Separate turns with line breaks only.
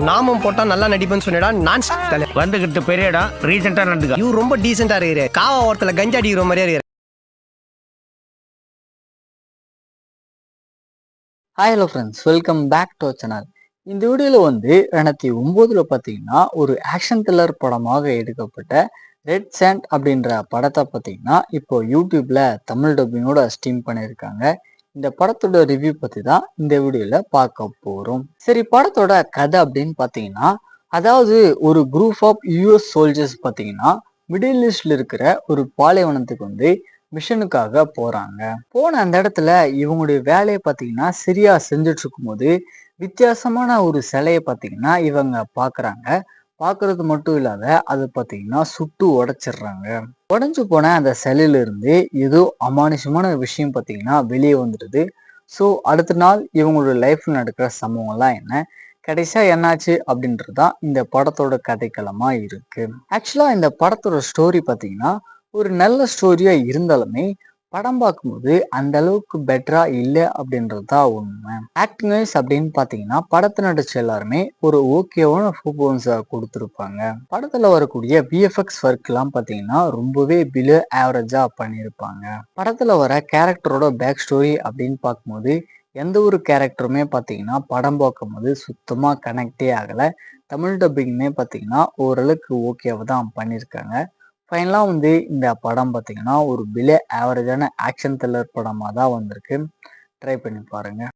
நாமம் போட்டா நல்லா நடிப்பேன்னு சொன்னடா. நான் தலை
வந்துகிட்டு பெரிய இடம் ரீசெண்டா நடந்துக்க.
இவரு ரொம்ப டீசெண்டா இருக்கிறாரு. காவா ஓரத்துல கஞ்சா அடிக்கிற மாதிரியா இருக்கிறாரு.
Hi hello friends, welcome back to channel. இந்த வீடியோவில் 2009 பார்த்தீங்கன்னா ஒரு ஆக்ஷன் த்ரில்லர் படமாக எடுக்கப்பட்ட ரெட் சாண்ட் அப்படின்ற படத்தை பார்த்தீங்கன்னா இப்போ யூடியூப்ல தமிழ் டப்பிங்கோட ஸ்ட்ரீம் பண்ணியிருக்காங்க. இந்த படத்தோட ரிவ்யூ பற்றி தான் இந்த வீடியோவில் பார்க்க போகிறோம். சரி, படத்தோட கதை அப்படின்னு பார்த்தீங்கன்னா, அதாவது ஒரு குரூப் ஆஃப் யூஎஸ் சோல்ஜர்ஸ் பார்த்தீங்கன்னா மிடில் ஈஸ்ட்ல இருக்கிற ஒரு பாலைவனத்துக்கு மிஷனுக்காக போறாங்க. போன அந்த இடத்துல இவங்களுடைய வேலையை பார்த்தீங்கன்னா சரியா செஞ்சுட்டு இருக்கும்போது வித்தியாசமான ஒரு சிலையை பார்த்தீங்கன்னா இவங்க பாக்குறாங்க. பாக்குறது மட்டும் இல்லாத அது பார்த்தீங்கன்னா சுட்டு உடைச்சிடுறாங்க. உடைஞ்சு போன அந்த சிலையில இருந்து ஏதோ அமானுஷமான விஷயம் பார்த்தீங்கன்னா வெளியே வந்துடுது. ஸோ அடுத்த நாள் இவங்களோட லைஃப்ல நடக்கிற சம்பவம்லாம் என்ன, கடைசியா என்னாச்சு அப்படின்றதுதான் இந்த படத்தோட கதைக்களமா இருக்கு. ஆக்சுவலா இந்த படத்தோட ஸ்டோரி பார்த்தீங்கன்னா ஒரு நல்ல ஸ்டோரியா இருந்தாலுமே படம் பார்க்கும்போது அந்த அளவுக்கு பெட்டரா இல்லை அப்படின்றது தான் உண்மை. ஆக்டிங் வைஸ் அப்படின்னு பார்த்தீங்கன்னா படத்தை நடிச்ச எல்லாருமே ஒரு ஓகேவான பர்ஃபார்மன்ஸை கொடுத்துருப்பாங்க. படத்துல வரக்கூடிய விஎஃப்எக்ஸ் ஒர்க் எல்லாம் பார்த்தீங்கன்னா ரொம்பவே பிலோ ஆவரேஜா பண்ணியிருப்பாங்க. படத்துல வர கேரக்டரோட பேக் ஸ்டோரி அப்படின்னு பார்க்கும்போது எந்த ஒரு கேரக்டருமே பார்த்தீங்கன்னா படம் பார்க்கும்போது சுத்தமா கனெக்டே ஆகலை. தமிழ் டப்பிங்குமே பார்த்தீங்கன்னா ஓரளவுக்கு ஓகேவை தான் பண்ணியிருக்காங்க. ஃபைனலாக இந்த படம் பார்த்தீங்கன்னா ஒரு பிலே ஆவரேஜான ஆக்ஷன் த்ரில்லர் படமாக தான் வந்திருக்கு. ட்ரை பண்ணி பாருங்க.